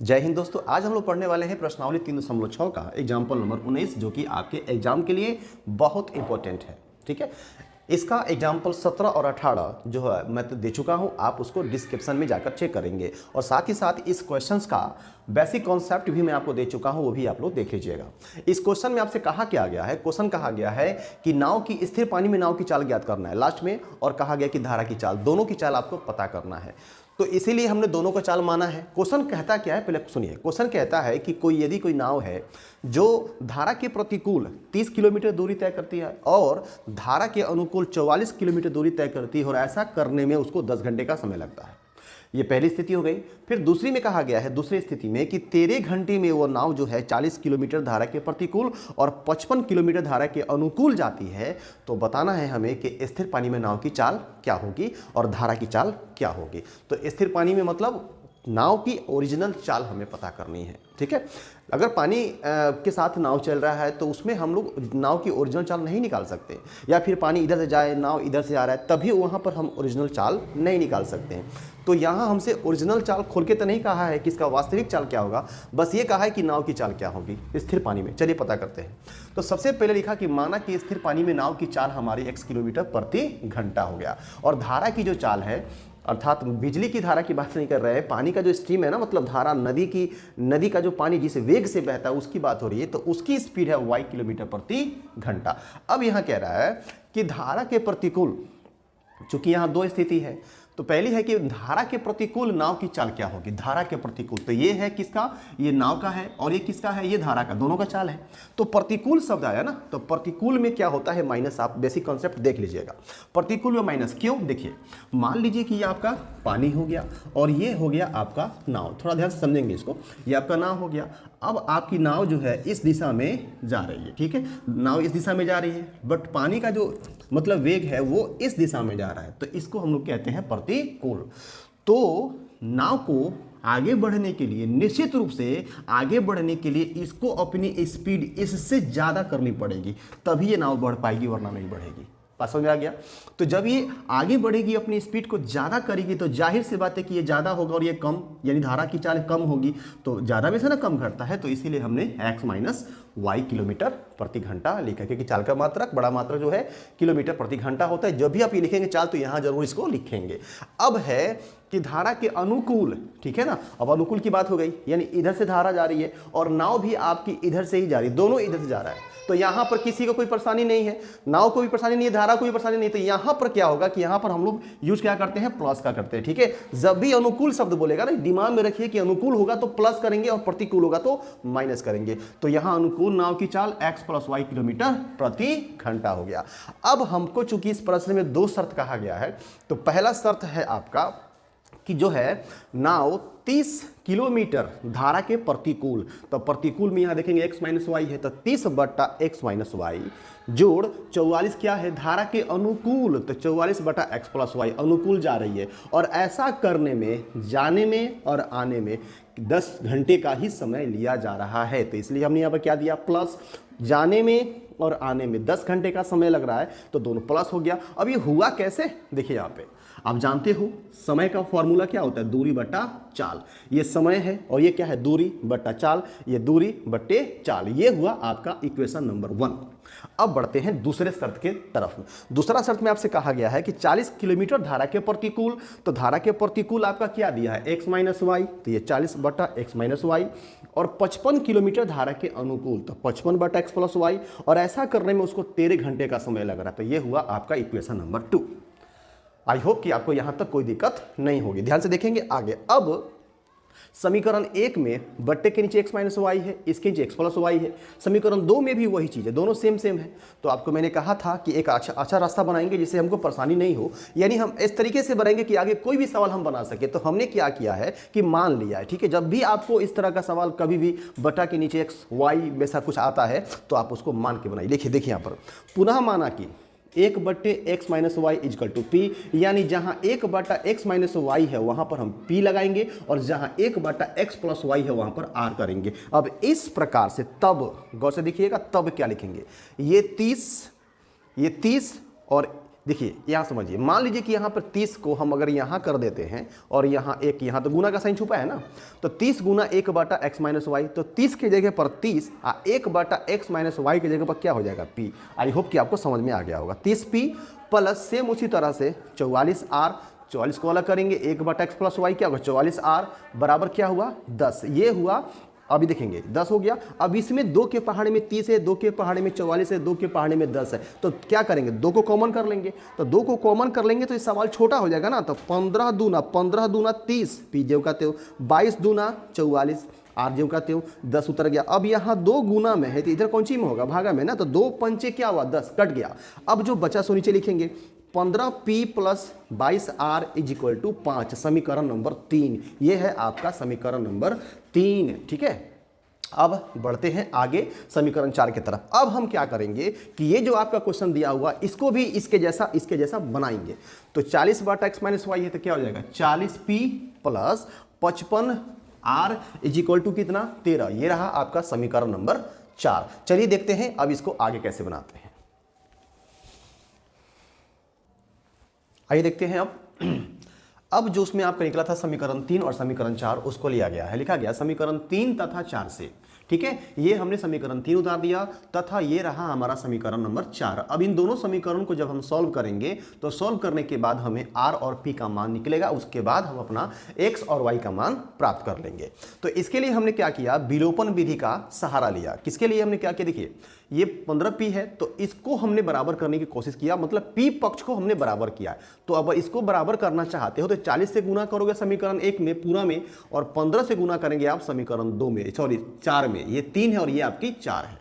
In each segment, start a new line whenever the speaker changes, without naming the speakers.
जय हिंद दोस्तों, आज हम लोग पढ़ने वाले हैं प्रश्नावली 3.6 का एग्जाम्पल नंबर 19 जो कि आपके एग्जाम के लिए बहुत इंपॉर्टेंट है। ठीक है, इसका एग्जाम्पल 17 और 18 जो है मैं तो दे चुका हूं, आप उसको डिस्क्रिप्शन में जाकर चेक करेंगे और साथ ही साथ इस क्वेश्चंस का बेसिक कॉन्सेप्ट भी मैं आपको दे चुका हूं, वो भी आप लोग देख लीजिएगा। इस क्वेश्चन में आपसे कहा क्या गया है, क्वेश्चन कहा गया है कि नाव की स्थिर पानी में नाव की चाल ज्ञात करना है लास्ट में, और कहा गया कि धारा की चाल, दोनों की चाल आपको पता करना है। तो इसीलिए हमने दोनों को चाल माना है। क्वेश्चन कहता क्या है, पहले सुनिए। क्वेश्चन कहता है कि यदि कोई नाव है जो धारा के प्रतिकूल 30 किलोमीटर दूरी तय करती है और धारा के अनुकूल 44 किलोमीटर दूरी तय करती है और ऐसा करने में उसको 10 घंटे का समय लगता है। ये पहली स्थिति हो गई। फिर दूसरी में कहा गया है, दूसरी स्थिति में कि 13 घंटे में वो नाव जो है 40 किलोमीटर धारा के प्रतिकूल और 55 किलोमीटर धारा के अनुकूल जाती है। तो बताना है हमें कि स्थिर पानी में नाव की चाल क्या होगी और धारा की चाल क्या होगी। तो स्थिर पानी में मतलब नाव की ओरिजिनल चाल हमें पता करनी है। ठीक है, अगर पानी के साथ नाव चल रहा है तो उसमें हम लोग नाव की ओरिजिनल चाल नहीं निकाल सकते, या फिर पानी इधर से जाए नाव इधर से आ रहा है तभी वहाँ पर हम ओरिजिनल चाल नहीं निकाल सकते हैं। तो यहाँ हमसे ओरिजिनल चाल खोल के तो नहीं कहा है कि इसका वास्तविक चाल क्या होगा, बस ये कहा है कि नाव की चाल क्या होगी स्थिर पानी में। चलिए पता करते हैं। तो सबसे पहले लिखा कि माना कि स्थिर पानी में नाव की चाल हमारी x किलोमीटर प्रति घंटा हो गया, और धारा की जो चाल है, अर्थात बिजली की धारा की बात नहीं कर रहे हैं, पानी का जो स्ट्रीम है ना, मतलब धारा नदी का जो पानी जिस वेग से बहता है उसकी बात हो रही है। तो उसकी स्पीड है y किलोमीटर प्रति घंटा। अब यहाँ कह रहा है कि धारा के प्रतिकूल, चूंकि यहाँ दो स्थिति है, तो पहली है कि धारा के प्रतिकूल नाव की चाल क्या होगी। धारा के प्रतिकूल तो ये है किसका, ये नाव का है, और ये किसका है, ये धारा का, दोनों का चाल है। तो प्रतिकूल शब्द आया ना, तो प्रतिकूल में क्या होता है, माइनस। आप बेसिक कॉन्सेप्ट देख लीजिएगा, प्रतिकूल में माइनस क्यों। देखिए, मान लीजिए कि ये आपका पानी हो गया और ये हो गया आपका नाव। थोड़ा ध्यान से समझेंगे इसको। ये आपका नाव हो गया। अब आपकी नाव जो है इस दिशा में जा रही है। ठीक है, नाव इस दिशा में जा रही है, बट पानी का जो मतलब वेग है वो इस दिशा में जा रहा है, तो इसको हम लोग कहते हैं प्रतिकूल। तो नाव को आगे बढ़ने के लिए, निश्चित रूप से आगे बढ़ने के लिए इसको अपनी स्पीड इससे ज़्यादा करनी पड़ेगी, तभी ये नाव बढ़ पाएगी, वरना नहीं बढ़ेगी। बात समझ में आ गया। तो जब ये आगे बढ़ेगी, अपनी स्पीड को ज़्यादा करेगी, तो जाहिर सी बात है कि ये ज़्यादा होगा और ये कम, यानी धारा की चाल कम होगी। तो ज़्यादा में से ना कम घटता है, तो इसीलिए हमने x माइनस y किलोमीटर प्रति घंटा लिखा, क्योंकि चाल का मात्रक, बड़ा मात्रक जो है किलोमीटर प्रति घंटा होता है। जब भी आप ये लिखेंगे चाल, तो यहाँ जरूर इसको लिखेंगे। अब है कि धारा के अनुकूल, ठीक है ना। अब अनुकूल की बात हो गई, यानी इधर से धारा जा रही है और नाव भी आपकी इधर से ही जा रही है, दोनों इधर से जा रहा है। तो यहाँ पर किसी को कोई परेशानी नहीं है, नाव को भी परेशानी नहीं है, धारा को भी परेशानी नहीं है। तो यहाँ पर क्या होगा कि यहाँ पर हम लोग यूज क्या करते हैं, प्लस का करते हैं। ठीक है, जब भी अनुकूल शब्द बोलेगा ना, दिमाग में रखिए कि अनुकूल होगा तो प्लस करेंगे और प्रतिकूल होगा तो माइनस करेंगे। तो यहाँ अनुकूल नाव की चाल x + y किलोमीटर प्रति घंटा हो गया। अब हमको चूंकि इस प्रश्न में दो शर्त कहा गया है, तो पहला शर्त है आपका कि जो है नाव 30 किलोमीटर धारा के प्रतिकूल, तो प्रतिकूल में यहाँ देखेंगे x माइनस वाई है, तो 30 बटा x माइनस वाई जोड़ 44 क्या है, धारा के अनुकूल, तो 44 बटा x + y अनुकूल जा रही है। और ऐसा करने में, जाने में और आने में 10 घंटे का ही समय लिया जा रहा है। तो इसलिए हमने यहाँ पर क्या दिया, प्लस। जाने में और आने में 10 घंटे का समय लग रहा है, तो दोनों प्लस हो गया। अब ये हुआ कैसे, देखिए यहाँ पे आप जानते हो समय का फॉर्मूला क्या होता है, दूरी बटा चाल। ये समय है और ये क्या है, दूरी बटा चाल, ये दूरी बटे चाल। ये हुआ आपका इक्वेशन नंबर 1। अब बढ़ते हैं दूसरे शर्त के तरफ। दूसरा शर्त में आपसे कहा गया है कि 40 किलोमीटर धारा के प्रतिकूल, तो धारा के प्रतिकूल आपका क्या दिया है, x माइनस वाई, तो ये 40 बटा x माइनस वाई। और 55 किलोमीटर धारा के अनुकूल, तो 55 बटा x + y, और ऐसा करने में उसको 13 घंटे का समय लग रहा है। तो ये हुआ आपका इक्वेशन नंबर 2। आई होप कि आपको यहां तक कोई दिक्कत नहीं होगी। ध्यान से देखेंगे आगे। अब समीकरण 1 में बट्टे के नीचे x माइनस वाई है, इसके नीचे x + y है। समीकरण 2 में भी वही चीज़ है, दोनों सेम है। तो आपको मैंने कहा था कि एक अच्छा रास्ता बनाएंगे जिससे हमको परेशानी नहीं हो, यानी हम इस तरीके से बनाएंगे कि आगे कोई भी सवाल हम बना सके। तो हमने क्या किया है कि मान लिया है। ठीक है, जब भी आपको इस तरह का सवाल कभी भी बटा के नीचे x y वैसा कुछ आता है, तो आप उसको मान के बनाइए। देखिए यहाँ पर पुनः माना कि 1 बटे x minus Y is equal to P, यानी जहां 1 बटा x माइनस वाई है वहां पर हम p लगाएंगे, और जहां 1 बटा x + y है वहां पर r करेंगे। अब इस प्रकार से, तब गौर से देखिएगा, तब क्या लिखेंगे, ये 30 और देखिए यहाँ समझिए, मान लीजिए कि यहाँ पर 30 को हम अगर यहाँ कर देते हैं और यहाँ एक, यहाँ तो गुना का साइन छुपा है ना, तो 30 गुना 1/x माइनस वाई, तो 30 की जगह पर 30 और 1/x माइनस वाई की जगह पर क्या हो जाएगा p। आई होप कि आपको समझ में आ गया होगा। 30p प्लस सेम उसी तरह से 44r, 44 को अलग करेंगे 1/x प्लस वाई क्या होगा 44r बराबर क्या हुआ 10। ये हुआ, अभी देखेंगे 10 हो गया। अब इसमें 2 के पहाड़े में 30 है, 2 के पहाड़े में 44 है, 2 के पहाड़े में 10 है, तो क्या करेंगे 2 को कॉमन कर लेंगे। तो 2 को कॉमन कर लेंगे तो ये सवाल छोटा हो जाएगा ना। तो 15 दूना 30 पी जेव का त्यों, 22 दूना 44 आर जेव का त्यों, 10 उतर गया। अब यहाँ 2 गुना में है तो इधर कौन सी में होगा भागा में ना, तो 2 पंचे क्या हुआ 10 कट गया। अब जो बचा सो नीचे लिखेंगे 15p plus 22r is equal to 5, समीकरण नंबर 3। ये है आपका समीकरण नंबर 3। ठीक है, अब बढ़ते हैं आगे समीकरण 4 की तरफ। अब हम क्या करेंगे कि ये जो आपका क्वेश्चन दिया हुआ इसको भी इसके जैसा बनाएंगे। तो 40/x माइनस वाई है तो क्या हो जाएगा 40p plus 55r is equal to कितना 13। ये रहा आपका समीकरण नंबर 4। चलिए देखते हैं अब इसको आगे कैसे बनाते हैं। आइए देखते हैं अब जो उसमें आपका निकला था समीकरण 3 और समीकरण 4 उसको लिया गया है, लिखा गया समीकरण 3 तथा 4 से। ठीक है, ये हमने समीकरण 3 उतार दिया तथा ये रहा हमारा समीकरण नंबर 4। अब इन दोनों समीकरण को जब हम सॉल्व करेंगे तो सॉल्व करने के बाद हमें r और p का मान निकलेगा, उसके बाद हम अपना x और y का मान प्राप्त कर लेंगे। तो इसके लिए हमने क्या किया, विलोपन विधि का सहारा लिया। किसके लिए हमने क्या किया, देखिए ये 15p है तो इसको हमने बराबर करने की कोशिश किया, मतलब p पक्ष को हमने बराबर किया। तो अब इसको बराबर करना चाहते हो तो 40 से गुना करोगे समीकरण 1 में पूरा में, और 15 से गुना करेंगे आप समीकरण 2 में, सॉरी 4 में। ये 3 है और ये आपकी 4 है।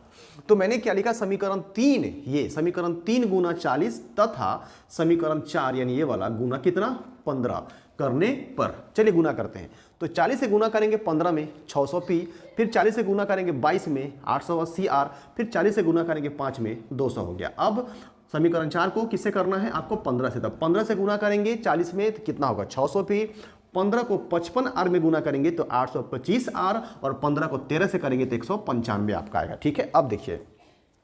तो मैंने क्या लिखा समीकरण 3, ये समीकरण 3 गुना 40 तथा समीकरण 4 यानी ये वाला गुना कितना 15 करने पर। चलिए गुना करते हैं। तो 40 से गुना करेंगे 15 में 600p, फिर 40 से गुना करेंगे 22 में 880r, फिर 40 से गुना करेंगे 5 में 200 हो गया। अब समीकरण 4 को किससे करना है आपको 15 से, तब 15 से गुना करेंगे 40 में तो कितना होगा 600p, 15 को 55r में गुना करेंगे तो 825r, और 15 को 13 से करेंगे तो 195 आपका आएगा। ठीक है, अब देखिए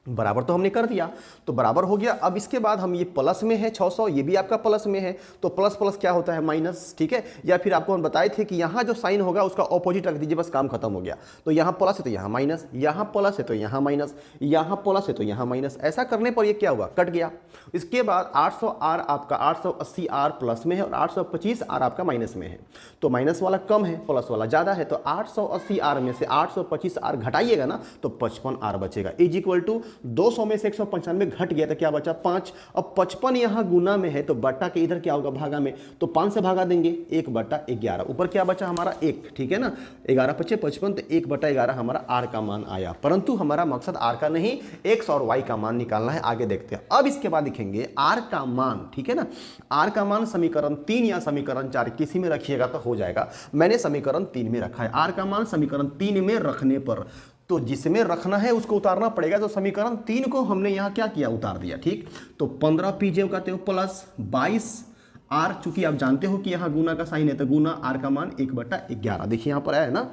बराबर तो हमने कर दिया, तो बराबर हो गया। अब इसके बाद हम ये प्लस में है 600, ये भी आपका प्लस में है, तो प्लस प्लस क्या होता है माइनस। ठीक है, या फिर आपको हम बताए थे कि यहाँ जो साइन होगा उसका ऑपोजिट रख दीजिए, बस काम खत्म हो गया। तो यहाँ प्लस है तो यहाँ माइनस, यहाँ प्लस है तो यहाँ माइनस, यहाँ प्लस है तो यहाँ माइनस। ऐसा करने पर ये क्या हुआ कट गया। इसके बाद 800r आपका 880r प्लस में है और 825r आपका माइनस में है, तो माइनस वाला कम है प्लस वाला ज़्यादा है, तो 880r में से 825r घटाइएगा ना तो 55r बचेगा इज इक्वल टू 200 में से 195 घट गया तो क्या बचा 5। अब 55 यहाँ गुना में है तो बट्टा के इधर क्या होगा भागा में, तो 5 से भागा देंगे 1/11, ऊपर क्या बचा हमारा 1। ठीक है ना, 11 पचे 55, तो 1/11 हमारा r का मान आया। परंतु हमारा मकसद r का नहीं x और y का मान निकालना है। आगे देखते हैं। अब इसके बाद लिखेंगे r का मान। ठीक है ना, r का मान समीकरण 3 या समीकरण 4 किसी में रखिएगा तो हो जाएगा। मैंने समीकरण 3 में रखा है। r का मान समीकरण 3 में रखने पर, तो जिसमें रखना है उसको उतारना पड़ेगा। तो समीकरण 3 को हमने यहाँ क्या किया उतार दिया। ठीक, तो 15p जेव कहते हो प्लस 22r, चूंकि आप जानते हो कि यहाँ गुना का साइन है तो गुना r का मान 1/11, देखिए यहाँ पर आया है ना,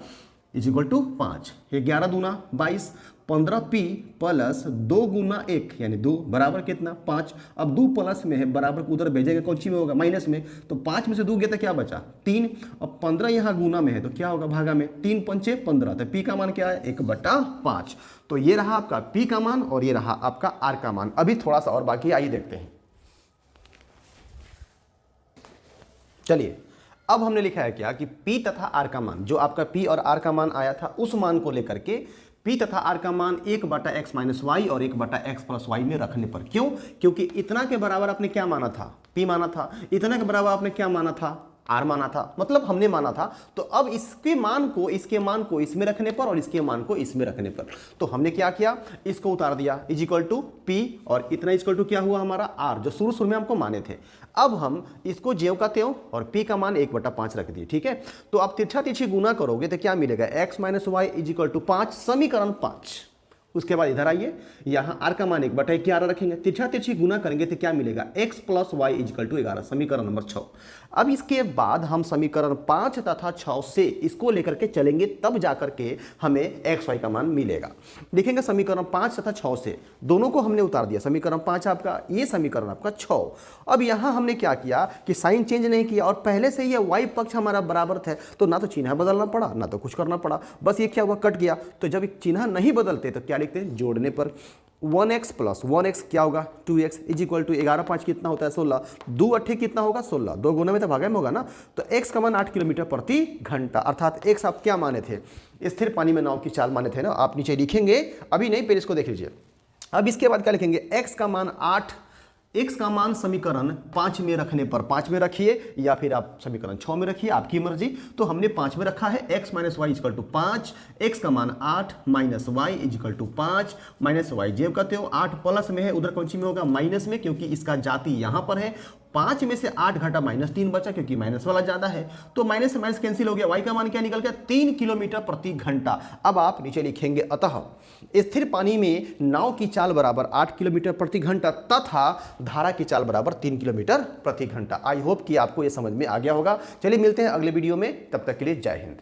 इज इक्वल टू 5। 11 दूना 22, 15p प्लस 2 गुना 1 यानी 2 बराबर कितना 5। अब 2 प्लस में है, बराबर को उधर भेजेंगे कौन सी में होगा माइनस में, तो 5 में से 2 गया तो क्या बचा 3। अब 15 यहाँ गुना में है तो क्या होगा भागा में, 3 पंचे 15, तो p का मान क्या है 1/5। तो ये रहा आपका p का मान और ये रहा आपका r का मान। अभी थोड़ा सा और बाकी आइए देखते हैं। चलिए अब हमने लिखा है क्या कि p तथा r का मान, जो आपका p और r का मान आया था उस मान को लेकर के p तथा r का मान 1/x माइनस वाई और 1/x प्लस वाई में रखने पर। क्यों, क्योंकि इतना के बराबर आपने क्या माना था p माना था, इतना के बराबर आपने क्या माना था r माना था, मतलब हमने माना था। तो अब इसके मान को इसमें रखने पर और इसके मान को इसमें रखने पर, तो हमने क्या किया इसको उतार दिया इज इक्वल टू p और इतना इक्वल टू क्या हुआ हमारा r, जो शुरू में हमको माने थे। अब हम इसको जेव का त्यों और p का मान 1/5 रख दिए। ठीक है, तो आप तिरछा तिरछी गुना करोगे तो क्या मिलेगा x minus Y is equal to 5, समीकरण 5। उसके बाद इधर आइए, यहाँ r का मान 1/11 रखेंगे, तिरछा तिरछी गुना करेंगे तो क्या मिलेगा, x plus Y is equal to 11, समीकरण नंबर 6। अब इसके बाद हम समीकरण 5 तथा 6 से इसको लेकर के चलेंगे, तब जाकर के हमें एक्स वाई का मान मिलेगा। देखेंगे समीकरण 5 तथा 6 से दोनों को हमने उतार दिया, समीकरण 5 आपका, ये समीकरण आपका 6। अब यहाँ हमने क्या किया कि साइन चेंज नहीं किया और पहले से ये वाई पक्ष हमारा बराबर थे, तो ना तो चिन्ह बदलना पड़ा ना तो कुछ करना पड़ा, बस ये क्या हुआ, कट गया। तो जब चिन्ह नहीं बदलते तो क्या लिखते हैं, जोड़ने पर 1x प्लस 1x क्या होगा 2x इज इक्वल टू 11 5 कितना होता है 16, 2 8 कितना होगा 16, 2 गुना में तो भागा में होगा ना। तो x का मान 8 किलोमीटर प्रति घंटा, अर्थात x आप क्या माने थे, स्थिर पानी में नाव की चाल माने थे ना, आप नीचे लिखेंगे, अभी नहीं पहले इसको देख लीजिए। अब इसके बाद क्या लिखेंगे, x का मान 8, x का मान समीकरण 5 में रखने पर 5 में रखिए या फिर आप समीकरण 6 में रखिए, आपकी मर्जी। तो हमने 5 में रखा है, x minus Y is equal to 5, x का मान 8 minus Y is equal to 5, minus Y जेब कहते हो 8 प्लस में है, उधर कौन सी में होगा, माइनस में, क्योंकि इसका जाति यहाँ पर है। 5 में से 8 घटा -3 बचा, क्योंकि माइनस वाला ज्यादा है, तो माइनस से माइनस कैंसिल हो गया, y का मान क्या निकल गया 3 किलोमीटर प्रति घंटा। अब आप नीचे लिखेंगे, अतः स्थिर पानी में नाव की चाल बराबर 8 किलोमीटर प्रति घंटा तथा धारा की चाल बराबर 3 किलोमीटर प्रति घंटा। आई होप कि आपको यह समझ में आ गया होगा। चलिए मिलते हैं अगले वीडियो में, तब तक के लिए जय हिंद।